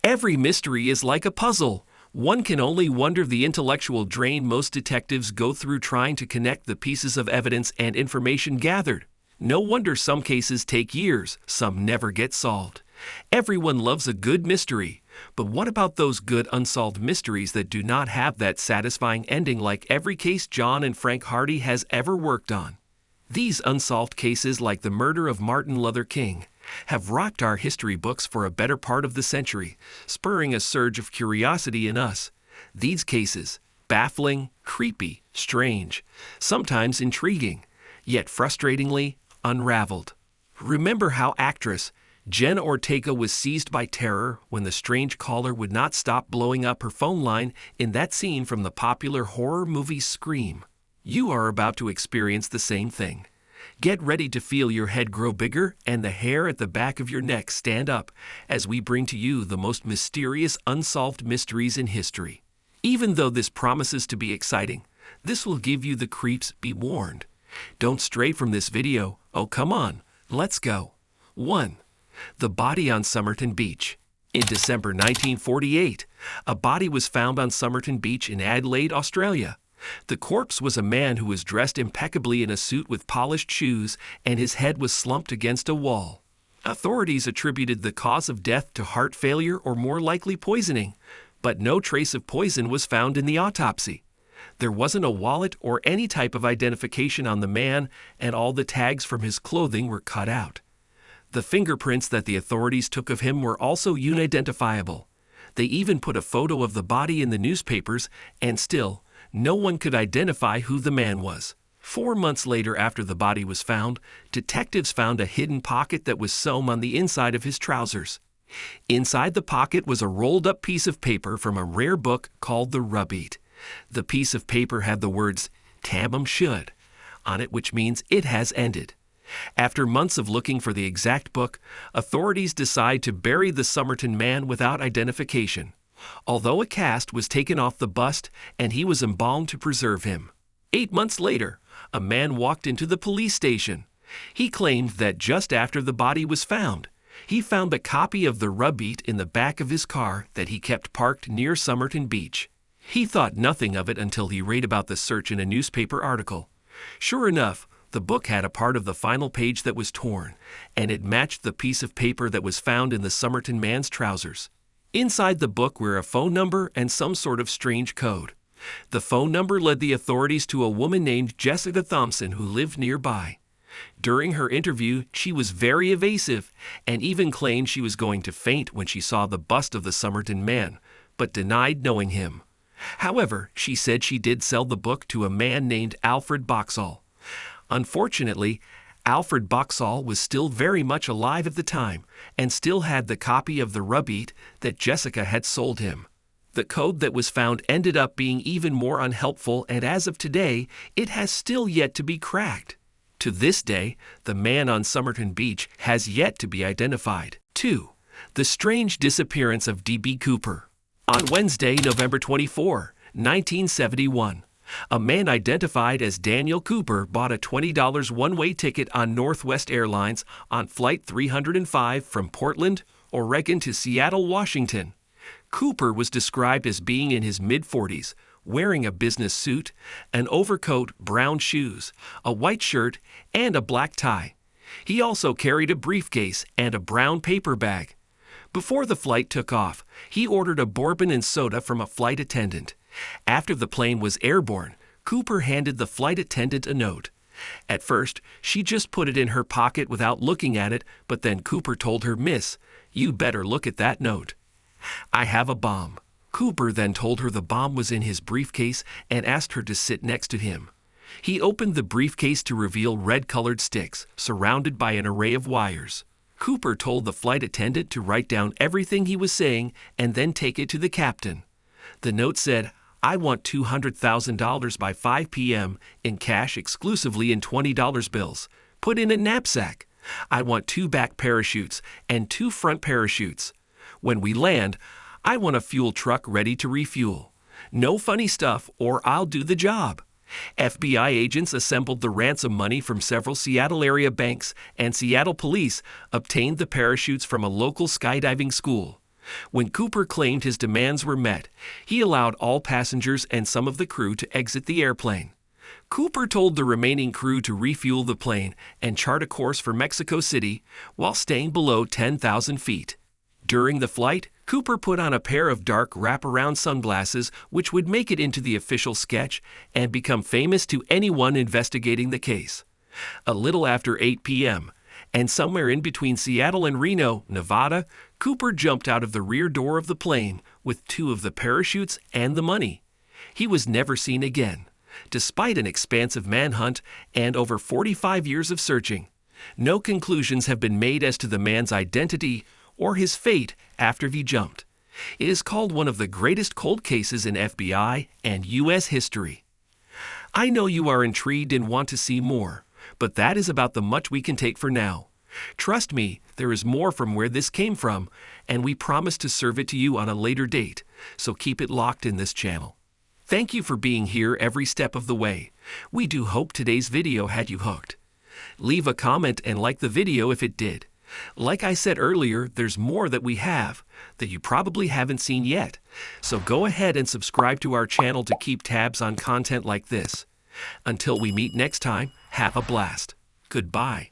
Every mystery is like a puzzle. One can only wonder the intellectual drain most detectives go through trying to connect the pieces of evidence and information gathered. No wonder some cases take years, some never get solved. Everyone loves a good mystery, but what about those good unsolved mysteries that do not have that satisfying ending like every case John and Frank Hardy has ever worked on? These unsolved cases, like the murder of Martin Luther King, have rocked our history books for a better part of the century, spurring a surge of curiosity in us. These cases, baffling, creepy, strange, sometimes intriguing, yet frustratingly unraveled. Remember how actress Jen Ortega was seized by terror when the strange caller would not stop blowing up her phone line in that scene from the popular horror movie Scream? You are about to experience the same thing. Get ready to feel your head grow bigger and the hair at the back of your neck stand up as we bring to you the most mysterious unsolved mysteries in history. Even though this promises to be exciting, this will give you the creeps, be warned. Don't stray from this video. Oh, come on, let's go. 1. The body on Somerton Beach. In December 1948, a body was found on Somerton Beach in Adelaide, Australia. The corpse was a man who was dressed impeccably in a suit with polished shoes, and his head was slumped against a wall. Authorities attributed the cause of death to heart failure or more likely poisoning, but no trace of poison was found in the autopsy. There wasn't a wallet or any type of identification on the man, and all the tags from his clothing were cut out. The fingerprints that the authorities took of him were also unidentifiable. They even put a photo of the body in the newspapers, and still, no one could identify who the man was. 4 months later, after the body was found, detectives found a hidden pocket that was sewn on the inside of his trousers. Inside the pocket was a rolled-up piece of paper from a rare book called the Rubbeat. The piece of paper had the words, "Tamam should," on it, which means it has ended. After months of looking for the exact book, authorities decide to bury the Somerton Man without identification, although a cast was taken off the bust and he was embalmed to preserve him. 8 months later, a man walked into the police station. He claimed that just after the body was found, he found a copy of the Rubbeat in the back of his car that he kept parked near Somerton Beach. He thought nothing of it until he read about the search in a newspaper article. Sure enough, the book had a part of the final page that was torn, and it matched the piece of paper that was found in the Somerton Man's trousers. Inside the book were a phone number and some sort of strange code. The phone number led the authorities to a woman named Jessica Thompson who lived nearby. During her interview, she was very evasive and even claimed she was going to faint when she saw the bust of the Somerton Man, but denied knowing him. However, she said she did sell the book to a man named Alfred Boxall. Unfortunately, Alfred Boxall was still very much alive at the time and still had the copy of the Rubbeat that Jessica had sold him. The code that was found ended up being even more unhelpful, and as of today, it has still yet to be cracked. To this day, the man on Somerton Beach has yet to be identified. 2. The strange disappearance of D.B. Cooper. On Wednesday, November 24, 1971, a man identified as Daniel Cooper bought a $20 one-way ticket on Northwest Airlines on Flight 305 from Portland, Oregon to Seattle, Washington. Cooper was described as being in his mid-40s, wearing a business suit, an overcoat, brown shoes, a white shirt, and a black tie. He also carried a briefcase and a brown paper bag. Before the flight took off, he ordered a bourbon and soda from a flight attendant. After the plane was airborne, Cooper handed the flight attendant a note. At first, she just put it in her pocket without looking at it, but then Cooper told her, "Miss, you better look at that note. I have a bomb." Cooper then told her the bomb was in his briefcase and asked her to sit next to him. He opened the briefcase to reveal red-colored sticks, surrounded by an array of wires. Cooper told the flight attendant to write down everything he was saying and then take it to the captain. The note said, "I want $200,000 by 5 p.m. in cash exclusively in $20 bills. Put in a knapsack. I want 2 back parachutes and 2 front parachutes. When we land, I want a fuel truck ready to refuel. No funny stuff or I'll do the job." FBI agents assembled the ransom money from several Seattle area banks, and Seattle police obtained the parachutes from a local skydiving school. When Cooper claimed his demands were met, he allowed all passengers and some of the crew to exit the airplane. Cooper told the remaining crew to refuel the plane and chart a course for Mexico City while staying below 10,000 feet. During the flight, Cooper put on a pair of dark wraparound sunglasses which would make it into the official sketch and become famous to anyone investigating the case. A little after 8 p.m., and somewhere in between Seattle and Reno, Nevada, Cooper jumped out of the rear door of the plane with 2 of the parachutes and the money. He was never seen again, despite an expansive manhunt and over 45 years of searching. No conclusions have been made as to the man's identity or his fate after he jumped. It is called one of the greatest cold cases in FBI and U.S. history. I know you are intrigued and want to see more, but that is about the much we can take for now. Trust me, there is more from where this came from, and we promise to serve it to you on a later date, so keep it locked in this channel. Thank you for being here every step of the way. We do hope today's video had you hooked. Leave a comment and like the video if it did. Like I said earlier, there's more that we have that you probably haven't seen yet, so go ahead and subscribe to our channel to keep tabs on content like this. Until we meet next time, have a blast. Goodbye.